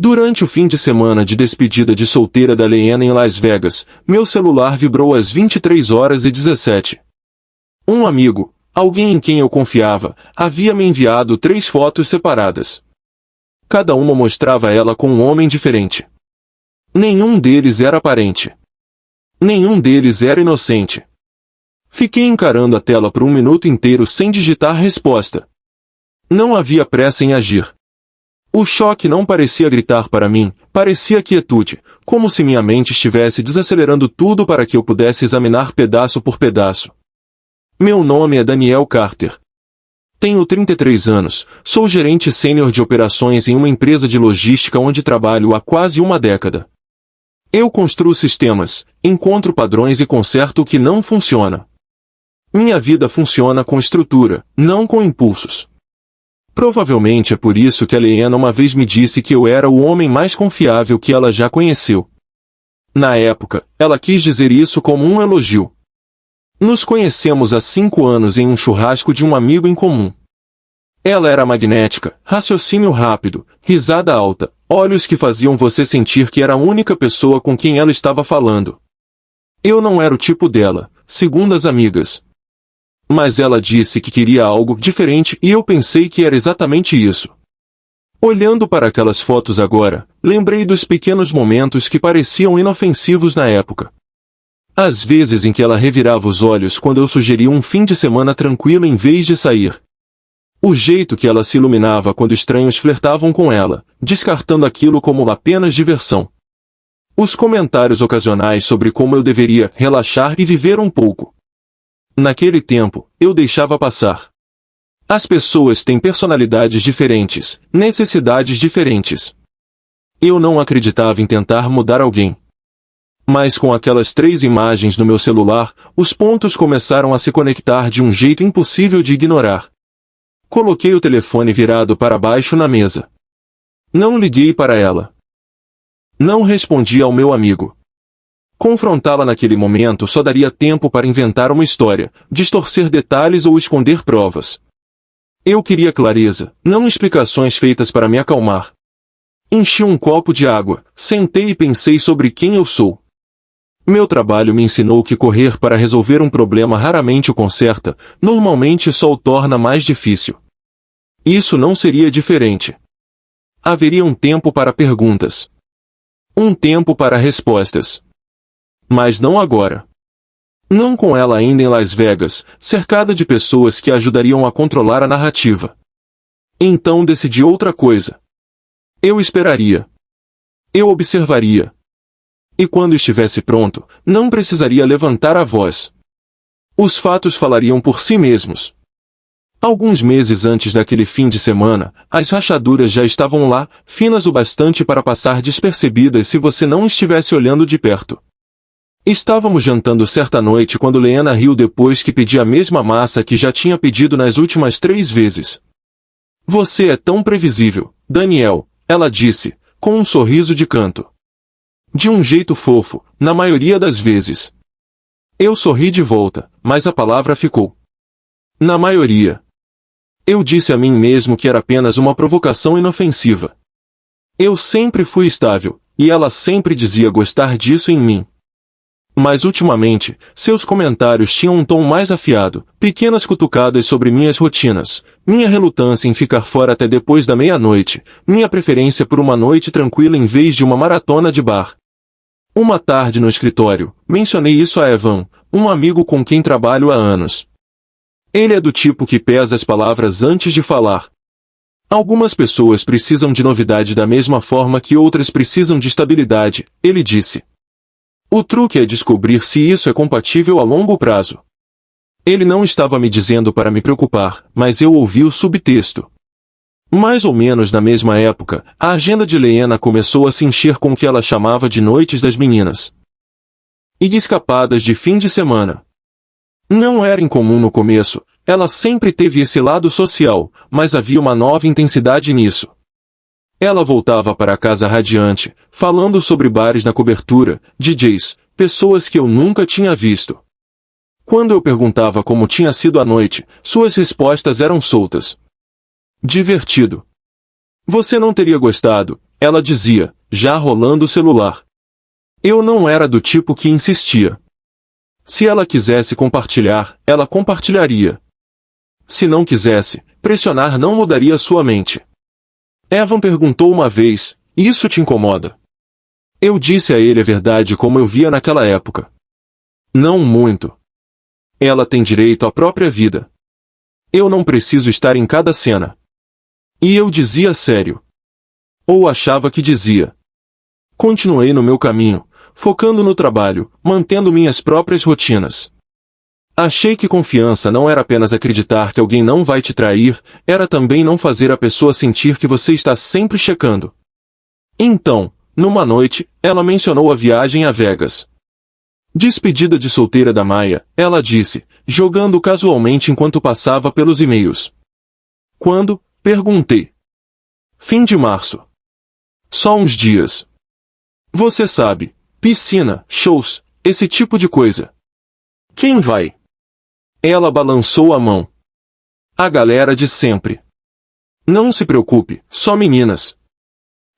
Durante o fim de semana de despedida de solteira da Leanna em Las Vegas, meu celular vibrou às 23h17. Um amigo, alguém em quem eu confiava, havia me enviado 3 fotos separadas. Cada uma mostrava ela com um homem diferente. Nenhum deles era aparente. Nenhum deles era inocente. Fiquei encarando a tela por 1 minuto inteiro sem digitar resposta. Não havia pressa em agir. O choque não parecia gritar para mim, parecia quietude, como se minha mente estivesse desacelerando tudo para que eu pudesse examinar pedaço por pedaço. Meu nome é Daniel Carter. Tenho 33 anos, sou gerente sênior de operações em uma empresa de logística onde trabalho há quase uma década. Eu construo sistemas, encontro padrões e conserto o que não funciona. Minha vida funciona com estrutura, não com impulsos. Provavelmente é por isso que a Leanna uma vez me disse que eu era o homem mais confiável que ela já conheceu. Na época, ela quis dizer isso como um elogio. Nos conhecemos há 5 anos em um churrasco de um amigo em comum. Ela era magnética, raciocínio rápido, risada alta, olhos que faziam você sentir que era a única pessoa com quem ela estava falando. Eu não era o tipo dela, segundo as amigas. Mas ela disse que queria algo diferente e eu pensei que era exatamente isso. Olhando para aquelas fotos agora, lembrei dos pequenos momentos que pareciam inofensivos na época. Às vezes em que ela revirava os olhos quando eu sugeria um fim de semana tranquilo em vez de sair. O jeito que ela se iluminava quando estranhos flertavam com ela, descartando aquilo como apenas diversão. Os comentários ocasionais sobre como eu deveria relaxar e viver um pouco. Naquele tempo, eu deixava passar. As pessoas têm personalidades diferentes, necessidades diferentes. Eu não acreditava em tentar mudar alguém. Mas com aquelas 3 imagens no meu celular, os pontos começaram a se conectar de um jeito impossível de ignorar. Coloquei o telefone virado para baixo na mesa. Não liguei para ela. Não respondi ao meu amigo. Confrontá-la naquele momento só daria tempo para inventar uma história, distorcer detalhes ou esconder provas. Eu queria clareza, não explicações feitas para me acalmar. Enchi um copo de água, sentei e pensei sobre quem eu sou. Meu trabalho me ensinou que correr para resolver um problema raramente o conserta, normalmente só o torna mais difícil. Isso não seria diferente. Haveria um tempo para perguntas. Um tempo para respostas. Mas não agora. Não com ela ainda em Las Vegas, cercada de pessoas que ajudariam a controlar a narrativa. Então decidi outra coisa. Eu esperaria. Eu observaria. E quando estivesse pronto, não precisaria levantar a voz. Os fatos falariam por si mesmos. Alguns meses antes daquele fim de semana, as rachaduras já estavam lá, finas o bastante para passar despercebidas se você não estivesse olhando de perto. Estávamos jantando certa noite quando Leanna riu depois que pedi a mesma massa que já tinha pedido nas últimas 3 vezes. Você é tão previsível, Daniel, ela disse, com um sorriso de canto. De um jeito fofo, na maioria das vezes. Eu sorri de volta, mas a palavra ficou. Na maioria. Eu disse a mim mesmo que era apenas uma provocação inofensiva. Eu sempre fui estável, e ela sempre dizia gostar disso em mim. Mas ultimamente, seus comentários tinham um tom mais afiado, pequenas cutucadas sobre minhas rotinas, minha relutância em ficar fora até depois da meia-noite, minha preferência por uma noite tranquila em vez de uma maratona de bar. Uma tarde no escritório, mencionei isso a Evan, um amigo com quem trabalho há anos. Ele é do tipo que pesa as palavras antes de falar. Algumas pessoas precisam de novidade da mesma forma que outras precisam de estabilidade, ele disse. O truque é descobrir se isso é compatível a longo prazo. Ele não estava me dizendo para me preocupar, mas eu ouvi o subtexto. Mais ou menos na mesma época, a agenda de Leanna começou a se encher com o que ela chamava de noites das meninas. E de escapadas de fim de semana. Não era incomum no começo, ela sempre teve esse lado social, mas havia uma nova intensidade nisso. Ela voltava para casa radiante, falando sobre bares na cobertura, DJs, pessoas que eu nunca tinha visto. Quando eu perguntava como tinha sido a noite, suas respostas eram soltas. Divertido. Você não teria gostado, ela dizia, já rolando o celular. Eu não era do tipo que insistia. Se ela quisesse compartilhar, ela compartilharia. Se não quisesse, pressionar não mudaria sua mente. Evan perguntou uma vez, isso te incomoda? Eu disse a ele a verdade como eu via naquela época. Não muito. Ela tem direito à própria vida. Eu não preciso estar em cada cena. E eu dizia sério. Ou achava que dizia. Continuei no meu caminho, focando no trabalho, mantendo minhas próprias rotinas. Achei que confiança não era apenas acreditar que alguém não vai te trair, era também não fazer a pessoa sentir que você está sempre checando. Então, numa noite, ela mencionou a viagem a Vegas. Despedida de solteira da Maia, ela disse, jogando casualmente enquanto passava pelos e-mails. Quando? Perguntei. Fim de março. Só uns dias. Você sabe, piscina, shows, esse tipo de coisa. Quem vai? Ela balançou a mão. A galera de sempre. Não se preocupe, só meninas.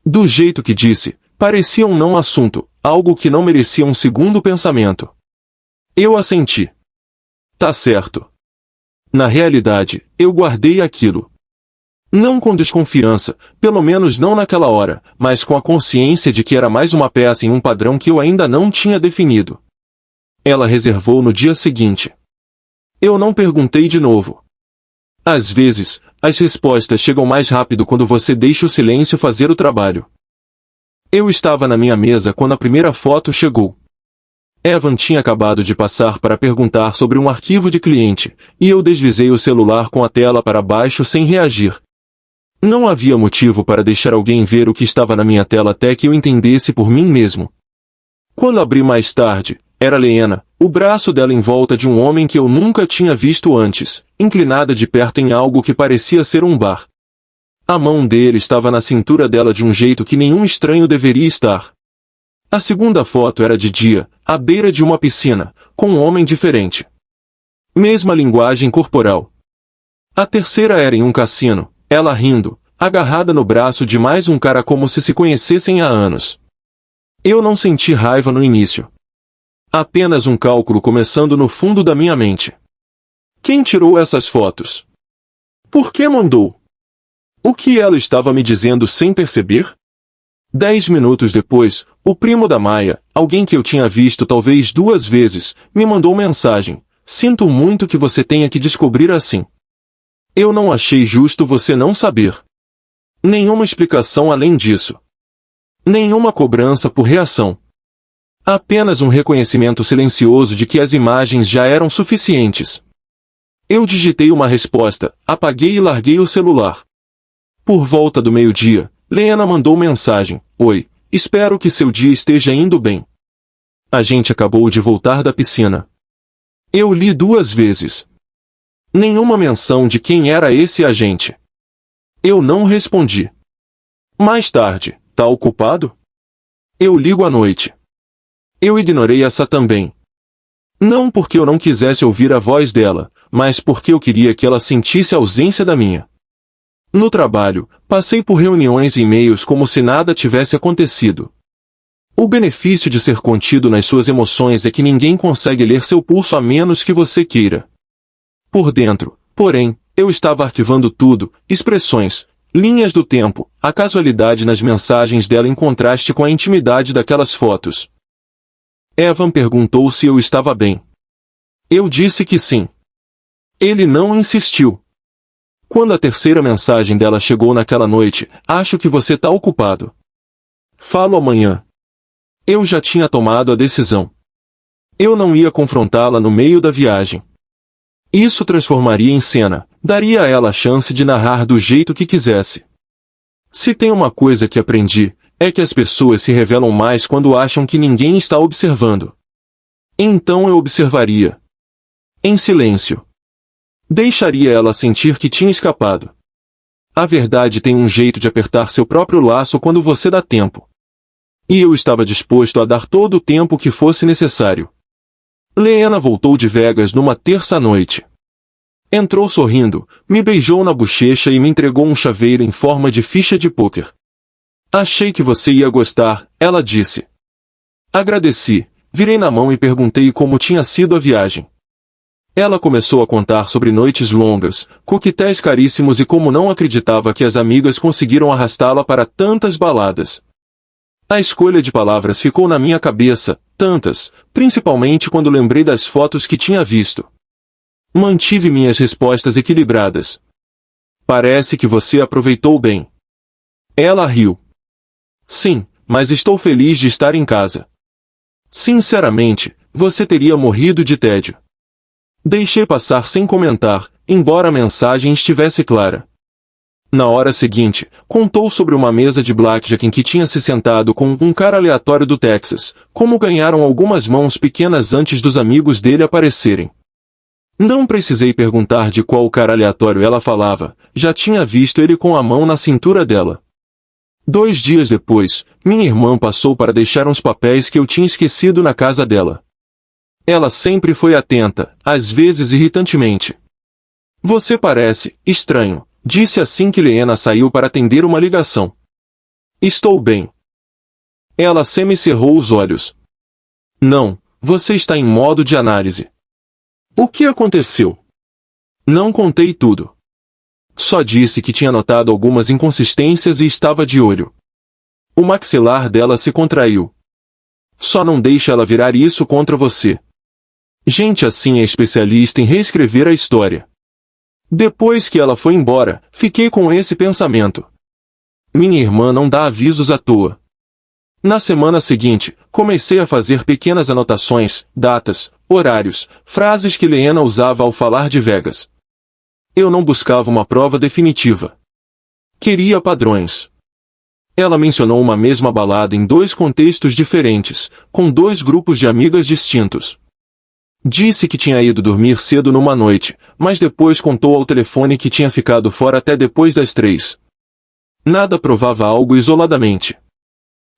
Do jeito que disse, parecia um não assunto, algo que não merecia um segundo pensamento. Eu assenti. Tá certo. Na realidade, eu guardei aquilo. Não com desconfiança, pelo menos não naquela hora, mas com a consciência de que era mais uma peça em um padrão que eu ainda não tinha definido. Ela reservou no dia seguinte. Eu não perguntei de novo. Às vezes, as respostas chegam mais rápido quando você deixa o silêncio fazer o trabalho. Eu estava na minha mesa quando a primeira foto chegou. Evan tinha acabado de passar para perguntar sobre um arquivo de cliente, e eu deslizei o celular com a tela para baixo sem reagir. Não havia motivo para deixar alguém ver o que estava na minha tela até que eu entendesse por mim mesmo. Quando abri mais tarde, era Leena, o braço dela em volta de um homem que eu nunca tinha visto antes, inclinada de perto em algo que parecia ser um bar. A mão dele estava na cintura dela de um jeito que nenhum estranho deveria estar. A segunda foto era de dia, à beira de uma piscina, com um homem diferente. Mesma linguagem corporal. A terceira era em um cassino, ela rindo, agarrada no braço de mais um cara como se conhecessem há anos. Eu não senti raiva no início. Apenas um cálculo começando no fundo da minha mente. Quem tirou essas fotos? Por que mandou? O que ela estava me dizendo sem perceber? 10 minutos depois, o primo da Maia, alguém que eu tinha visto talvez 2 vezes, me mandou mensagem. Sinto muito que você tenha que descobrir assim. Eu não achei justo você não saber. Nenhuma explicação além disso. Nenhuma cobrança por reação. Apenas um reconhecimento silencioso de que as imagens já eram suficientes. Eu digitei uma resposta, apaguei e larguei o celular. Por volta do meio-dia, Leena mandou mensagem. Oi, espero que seu dia esteja indo bem. A gente acabou de voltar da piscina. Eu li 2 vezes. Nenhuma menção de quem era esse agente. Eu não respondi. Mais tarde, tá ocupado? Eu ligo à noite. Eu ignorei essa também. Não porque eu não quisesse ouvir a voz dela, mas porque eu queria que ela sentisse a ausência da minha. No trabalho, passei por reuniões e e-mails como se nada tivesse acontecido. O benefício de ser contido nas suas emoções é que ninguém consegue ler seu pulso a menos que você queira. Por dentro, porém, eu estava arquivando tudo, expressões, linhas do tempo, a casualidade nas mensagens dela em contraste com a intimidade daquelas fotos. Evan perguntou se eu estava bem. Eu disse que sim. Ele não insistiu. Quando a terceira mensagem dela chegou naquela noite, acho que você tá ocupado. Falo amanhã. Eu já tinha tomado a decisão. Eu não ia confrontá-la no meio da viagem. Isso transformaria em cena, daria a ela a chance de narrar do jeito que quisesse. Se tem uma coisa que aprendi, é que as pessoas se revelam mais quando acham que ninguém está observando. Então eu observaria. Em silêncio. Deixaria ela sentir que tinha escapado. A verdade tem um jeito de apertar seu próprio laço quando você dá tempo. E eu estava disposto a dar todo o tempo que fosse necessário. Leena voltou de Vegas numa terça-noite. Entrou sorrindo, me beijou na bochecha e me entregou um chaveiro em forma de ficha de pôquer. Achei que você ia gostar, ela disse. Agradeci, virei na mão e perguntei como tinha sido a viagem. Ela começou a contar sobre noites longas, coquetéis caríssimos e como não acreditava que as amigas conseguiram arrastá-la para tantas baladas. A escolha de palavras ficou na minha cabeça, tantas, principalmente quando lembrei das fotos que tinha visto. Mantive minhas respostas equilibradas. Parece que você aproveitou bem. Ela riu. Sim, mas estou feliz de estar em casa. Sinceramente, você teria morrido de tédio. Deixei passar sem comentar, embora a mensagem estivesse clara. Na hora seguinte, contou sobre uma mesa de blackjack em que tinha se sentado com um cara aleatório do Texas, como ganharam algumas mãos pequenas antes dos amigos dele aparecerem. Não precisei perguntar de qual cara aleatório ela falava, já tinha visto ele com a mão na cintura dela. 2 dias depois, minha irmã passou para deixar uns papéis que eu tinha esquecido na casa dela. Ela sempre foi atenta, às vezes irritantemente. Você parece estranho, disse assim que Leena saiu para atender uma ligação. Estou bem. Ela semicerrou os olhos. Não, você está em modo de análise. O que aconteceu? Não contei tudo. Só disse que tinha notado algumas inconsistências e estava de olho. O maxilar dela se contraiu. Só não deixe ela virar isso contra você. Gente assim é especialista em reescrever a história. Depois que ela foi embora, fiquei com esse pensamento. Minha irmã não dá avisos à toa. Na semana seguinte, comecei a fazer pequenas anotações, datas, horários, frases que Leena usava ao falar de Vegas. Eu não buscava uma prova definitiva. Queria padrões. Ela mencionou uma mesma balada em 2 contextos diferentes, com 2 grupos de amigas distintos. Disse que tinha ido dormir cedo numa noite, mas depois contou ao telefone que tinha ficado fora até depois das 3. Nada provava algo isoladamente.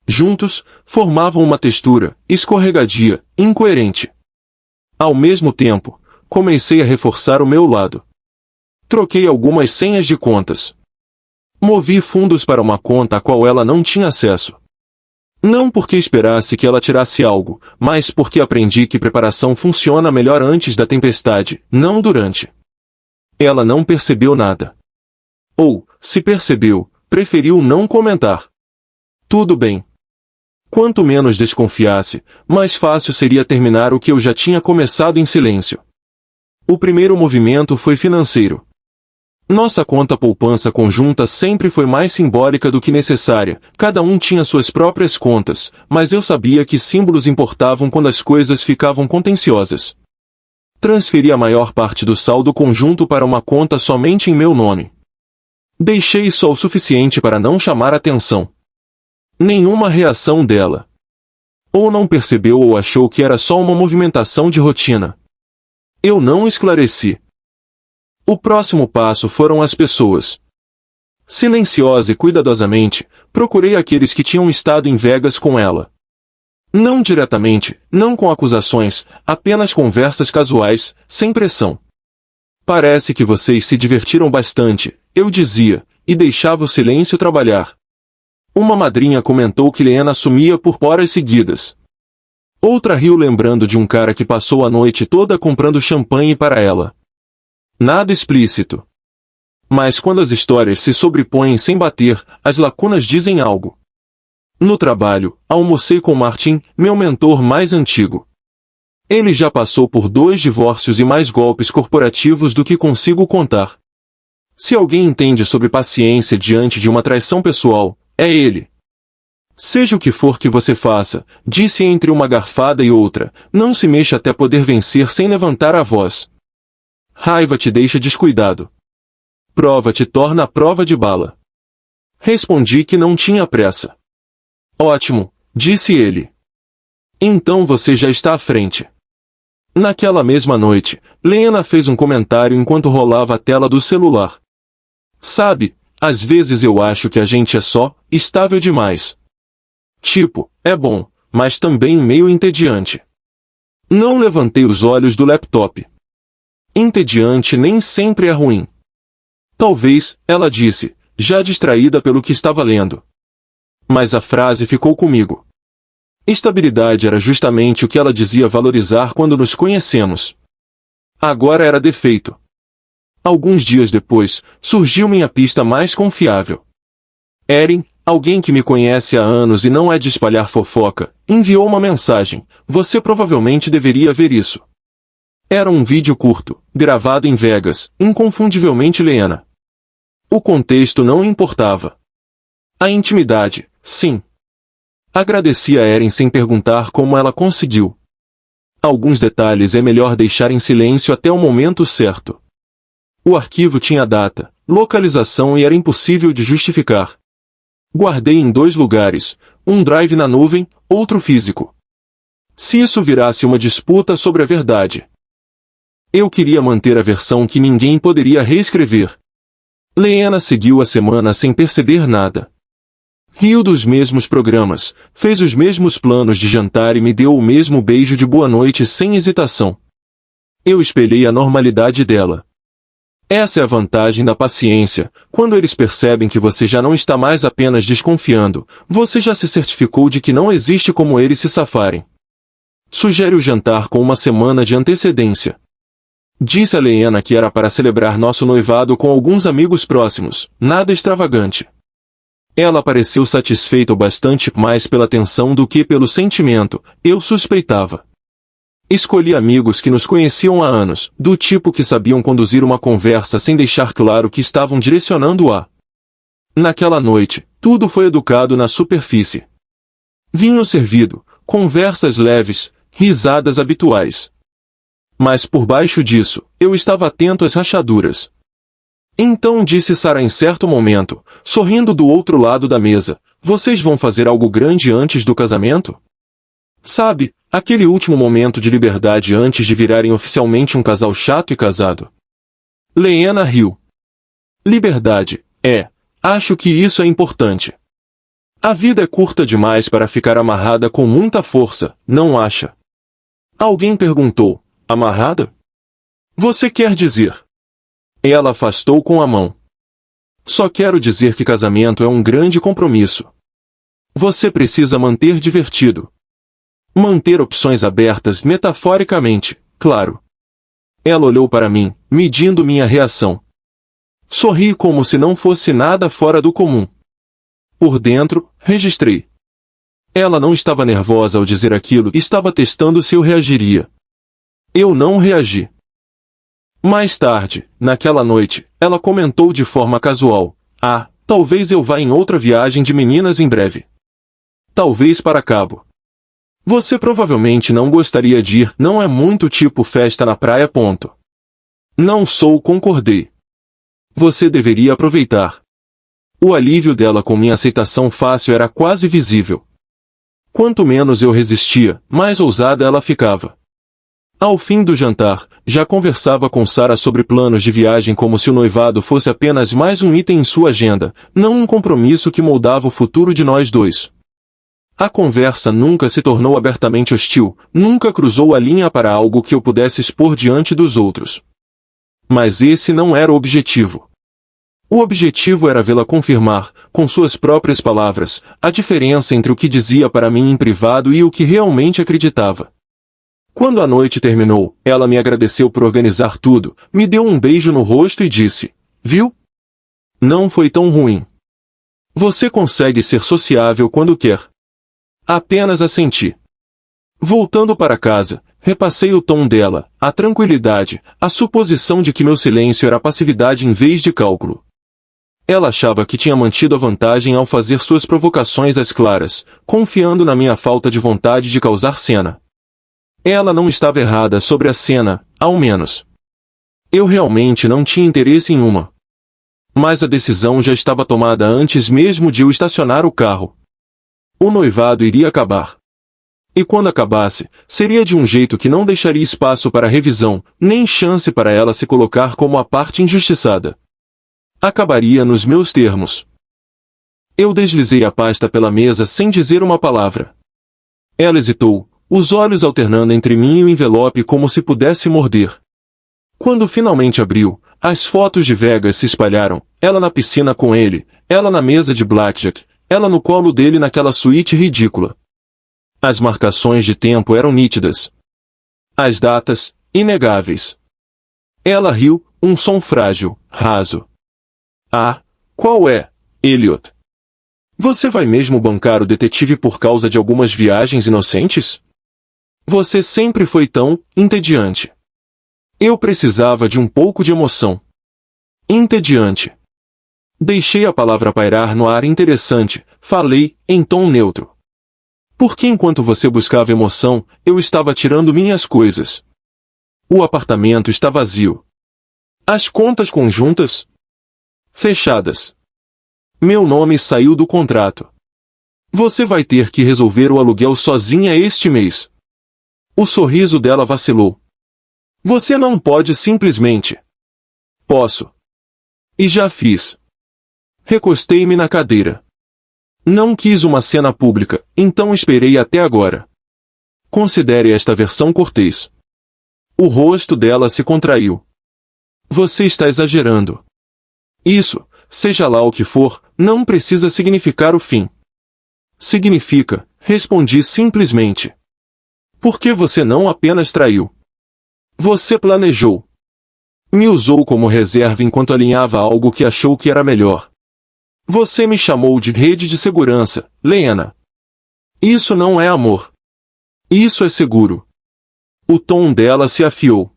Juntos, formavam uma textura, escorregadia, incoerente. Ao mesmo tempo, comecei a reforçar o meu lado. Troquei algumas senhas de contas. Movi fundos para uma conta a qual ela não tinha acesso. Não porque esperasse que ela tirasse algo, mas porque aprendi que preparação funciona melhor antes da tempestade, não durante. Ela não percebeu nada. Ou, se percebeu, preferiu não comentar. Tudo bem. Quanto menos desconfiasse, mais fácil seria terminar o que eu já tinha começado em silêncio. O primeiro movimento foi financeiro. Nossa conta poupança conjunta sempre foi mais simbólica do que necessária, cada um tinha suas próprias contas, mas eu sabia que símbolos importavam quando as coisas ficavam contenciosas. Transferi a maior parte do saldo conjunto para uma conta somente em meu nome. Deixei só o suficiente para não chamar atenção. Nenhuma reação dela. Ou não percebeu ou achou que era só uma movimentação de rotina. Eu não esclareci. O próximo passo foram as pessoas. Silenciosa e cuidadosamente, procurei aqueles que tinham estado em Vegas com ela. Não diretamente, não com acusações, apenas conversas casuais, sem pressão. Parece que vocês se divertiram bastante, eu dizia, e deixava o silêncio trabalhar. Uma madrinha comentou que Leena sumia por horas seguidas. Outra riu lembrando de um cara que passou a noite toda comprando champanhe para ela. Nada explícito. Mas quando as histórias se sobrepõem sem bater, as lacunas dizem algo. No trabalho, almocei com Martin, meu mentor mais antigo. Ele já passou por 2 divórcios e mais golpes corporativos do que consigo contar. Se alguém entende sobre paciência diante de uma traição pessoal, é ele. Seja o que for que você faça, disse entre uma garfada e outra, não se mexa até poder vencer sem levantar a voz. Raiva te deixa descuidado. Prova te torna a prova de bala. Respondi que não tinha pressa. Ótimo, disse ele. Então você já está à frente. Naquela mesma noite, Leena fez um comentário enquanto rolava a tela do celular. Sabe, às vezes eu acho que a gente é só estável demais. Tipo, é bom, mas também meio entediante. Não levantei os olhos do laptop. Entediante nem sempre é ruim. Talvez, ela disse, já distraída pelo que estava lendo. Mas a frase ficou comigo. Estabilidade era justamente o que ela dizia valorizar quando nos conhecemos. Agora era defeito. Alguns dias depois, surgiu minha pista mais confiável. Erin, alguém que me conhece há anos e não é de espalhar fofoca, enviou uma mensagem. Você provavelmente deveria ver isso. Era um vídeo curto, gravado em Vegas, inconfundivelmente Leanna. O contexto não importava. A intimidade, sim. Agradeci a Erin sem perguntar como ela conseguiu. Alguns detalhes é melhor deixar em silêncio até o momento certo. O arquivo tinha data, localização e era impossível de justificar. Guardei em 2 lugares, um drive na nuvem, outro físico. Se isso virasse uma disputa sobre a verdade. Eu queria manter a versão que ninguém poderia reescrever. Leanna seguiu a semana sem perceber nada. Riu dos mesmos programas, fez os mesmos planos de jantar e me deu o mesmo beijo de boa noite sem hesitação. Eu espelhei a normalidade dela. Essa é a vantagem da paciência. Quando eles percebem que você já não está mais apenas desconfiando, você já se certificou de que não existe como eles se safarem. Sugere o jantar com uma semana de antecedência. Disse a Leanna que era para celebrar nosso noivado com alguns amigos próximos, nada extravagante. Ela pareceu satisfeita o bastante mais pela tensão do que pelo sentimento, eu suspeitava. Escolhi amigos que nos conheciam há anos, do tipo que sabiam conduzir uma conversa sem deixar claro que estavam direcionando-a. Naquela noite, tudo foi educado na superfície. Vinho servido, conversas leves, risadas habituais. Mas por baixo disso, eu estava atento às rachaduras. Então disse Sarah em certo momento, sorrindo do outro lado da mesa, vocês vão fazer algo grande antes do casamento? Sabe, aquele último momento de liberdade antes de virarem oficialmente um casal chato e casado. Leanna riu. Liberdade, acho que isso é importante. A vida é curta demais para ficar amarrada com muita força, não acha? Alguém perguntou, amarrada? Você quer dizer? Ela afastou com a mão. Só quero dizer que casamento é um grande compromisso. Você precisa manter divertido. Manter opções abertas metaforicamente, claro. Ela olhou para mim, medindo minha reação. Sorri como se não fosse nada fora do comum. Por dentro, registrei. Ela não estava nervosa ao dizer aquilo, estava testando se eu reagiria. Eu não reagi. Mais tarde, naquela noite, ela comentou de forma casual, talvez eu vá em outra viagem de meninas em breve. Talvez para Cabo. Você provavelmente não gostaria de ir, não é muito tipo festa na praia. Não sou, concordei. Você deveria aproveitar. O alívio dela com minha aceitação fácil era quase visível. Quanto menos eu resistia, mais ousada ela ficava. Ao fim do jantar, já conversava com Sarah sobre planos de viagem como se o noivado fosse apenas mais um item em sua agenda, não um compromisso que moldava o futuro de nós dois. A conversa nunca se tornou abertamente hostil, nunca cruzou a linha para algo que eu pudesse expor diante dos outros. Mas esse não era o objetivo. O objetivo era vê-la confirmar, com suas próprias palavras, a diferença entre o que dizia para mim em privado e o que realmente acreditava. Quando a noite terminou, ela me agradeceu por organizar tudo, me deu um beijo no rosto e disse, viu? Não foi tão ruim. Você consegue ser sociável quando quer. Apenas assenti. Voltando para casa, repassei o tom dela, a tranquilidade, a suposição de que meu silêncio era passividade em vez de cálculo. Ela achava que tinha mantido a vantagem ao fazer suas provocações às claras, confiando na minha falta de vontade de causar cena. Ela não estava errada sobre a cena, ao menos. Eu realmente não tinha interesse em uma. Mas a decisão já estava tomada antes mesmo de eu estacionar o carro. O noivado iria acabar. E quando acabasse, seria de um jeito que não deixaria espaço para revisão, nem chance para ela se colocar como a parte injustiçada. Acabaria nos meus termos. Eu deslizei a pasta pela mesa sem dizer uma palavra. Ela hesitou, os olhos alternando entre mim e o envelope como se pudesse morder. Quando finalmente abriu, as fotos de Vegas se espalharam, ela na piscina com ele, ela na mesa de blackjack, ela no colo dele naquela suíte ridícula. As marcações de tempo eram nítidas. As datas, inegáveis. Ela riu, um som frágil, raso. Ah, qual é, Elliot? Você vai mesmo bancar o detetive por causa de algumas viagens inocentes? Você sempre foi tão entediante. Eu precisava de um pouco de emoção. Entediante. Deixei a palavra pairar no ar interessante, falei, em tom neutro. Porque enquanto você buscava emoção, eu estava tirando minhas coisas. O apartamento está vazio. As contas conjuntas? Fechadas. Meu nome saiu do contrato. Você vai ter que resolver o aluguel sozinha este mês. O sorriso dela vacilou. Você não pode simplesmente. Posso. E já fiz. Recostei-me na cadeira. Não quis uma cena pública, então esperei até agora. Considere esta versão cortês. O rosto dela se contraiu. Você está exagerando. Isso, seja lá o que for, não precisa significar o fim. Significa, respondi simplesmente. Por que você não apenas traiu? Você planejou. Me usou como reserva enquanto alinhava algo que achou que era melhor. Você me chamou de rede de segurança, Lena. Isso não é amor. Isso é seguro. O tom dela se afiou.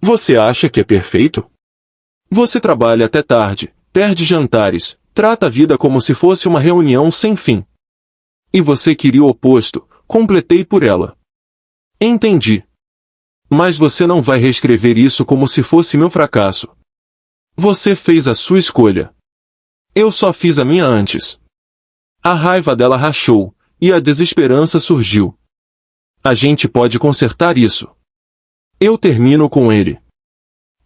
Você acha que é perfeito? Você trabalha até tarde, perde jantares, trata a vida como se fosse uma reunião sem fim. E você queria o oposto, completei por ela. Entendi. Mas você não vai reescrever isso como se fosse meu fracasso. Você fez a sua escolha. Eu só fiz a minha antes. A raiva dela rachou, e a desesperança surgiu. A gente pode consertar isso. Eu termino com ele.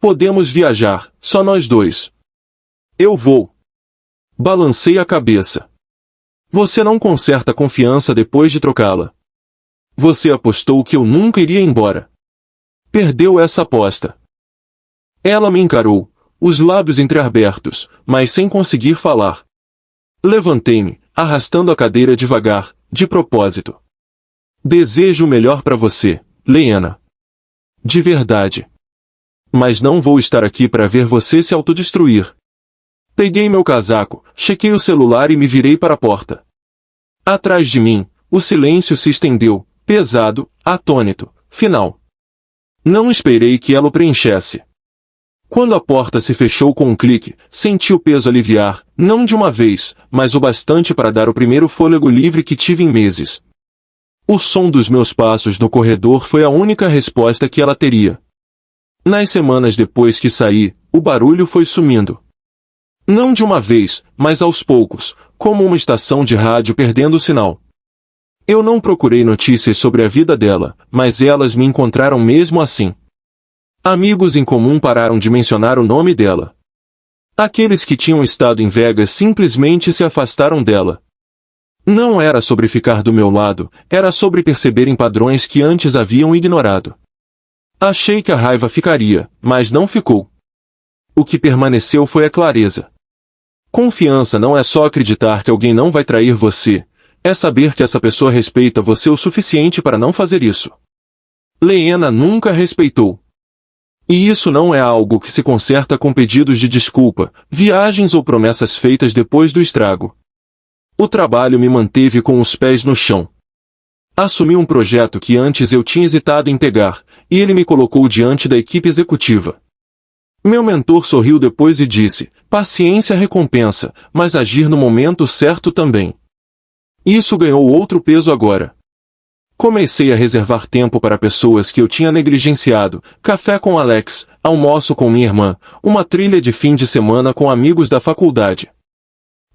Podemos viajar, só nós dois. Eu vou. Balancei a cabeça. Você não conserta a confiança depois de trocá-la. Você apostou que eu nunca iria embora. Perdeu essa aposta. Ela me encarou, os lábios entreabertos, mas sem conseguir falar. Levantei-me, arrastando a cadeira devagar, de propósito. Desejo o melhor para você, Lena. De verdade. Mas não vou estar aqui para ver você se autodestruir. Peguei meu casaco, chequei o celular e me virei para a porta. Atrás de mim, o silêncio se estendeu, pesado, atônito, final. Não esperei que ela o preenchesse. Quando a porta se fechou com um clique, senti o peso aliviar, não de uma vez, mas o bastante para dar o primeiro fôlego livre que tive em meses. O som dos meus passos no corredor foi a única resposta que ela teria. Nas semanas depois que saí, o barulho foi sumindo. Não de uma vez, mas aos poucos, como uma estação de rádio perdendo o sinal. Eu não procurei notícias sobre a vida dela, mas elas me encontraram mesmo assim. Amigos em comum pararam de mencionar o nome dela. Aqueles que tinham estado em Vegas simplesmente se afastaram dela. Não era sobre ficar do meu lado, era sobre perceberem padrões que antes haviam ignorado. Achei que a raiva ficaria, mas não ficou. O que permaneceu foi a clareza. Confiança não é só acreditar que alguém não vai trair você, é saber que essa pessoa respeita você o suficiente para não fazer isso. Lena nunca respeitou. E isso não é algo que se conserta com pedidos de desculpa, viagens ou promessas feitas depois do estrago. O trabalho me manteve com os pés no chão. Assumi um projeto que antes eu tinha hesitado em pegar, e ele me colocou diante da equipe executiva. Meu mentor sorriu depois e disse, paciência recompensa, mas agir no momento certo também. Isso ganhou outro peso agora. Comecei a reservar tempo para pessoas que eu tinha negligenciado, café com Alex, almoço com minha irmã, uma trilha de fim de semana com amigos da faculdade.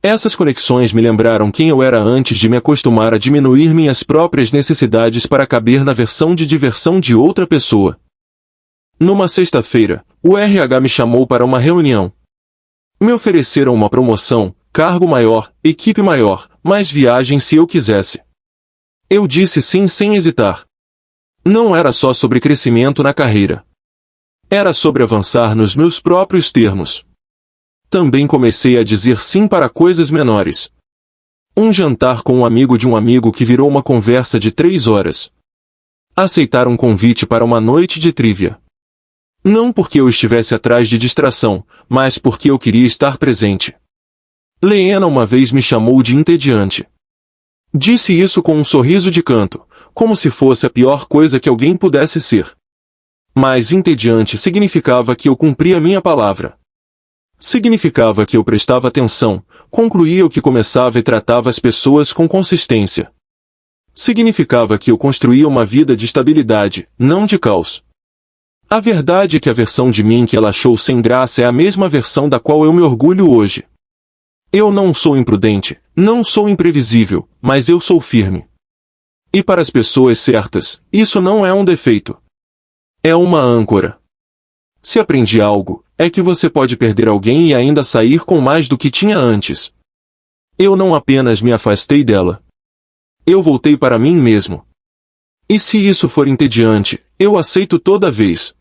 Essas conexões me lembraram quem eu era antes de me acostumar a diminuir minhas próprias necessidades para caber na versão de diversão de outra pessoa. Numa sexta-feira, o RH me chamou para uma reunião. Me ofereceram uma promoção, cargo maior, equipe maior, mais viagem se eu quisesse. Eu disse sim sem hesitar. Não era só sobre crescimento na carreira. Era sobre avançar nos meus próprios termos. Também comecei a dizer sim para coisas menores. Um jantar com um amigo que virou uma conversa de 3 horas. Aceitar um convite para uma noite de trivia. Não porque eu estivesse atrás de distração, mas porque eu queria estar presente. Leena uma vez me chamou de entediante. Disse isso com um sorriso de canto, como se fosse a pior coisa que alguém pudesse ser. Mas entediante significava que eu cumpria minha palavra. Significava que eu prestava atenção, concluía o que começava e tratava as pessoas com consistência. Significava que eu construía uma vida de estabilidade, não de caos. A verdade é que a versão de mim que ela achou sem graça é a mesma versão da qual eu me orgulho hoje. Eu não sou imprudente, não sou imprevisível, mas eu sou firme. E para as pessoas certas, isso não é um defeito. É uma âncora. Se aprendi algo, é que você pode perder alguém e ainda sair com mais do que tinha antes. Eu não apenas me afastei dela. Eu voltei para mim mesmo. E se isso for entediante, eu aceito toda vez.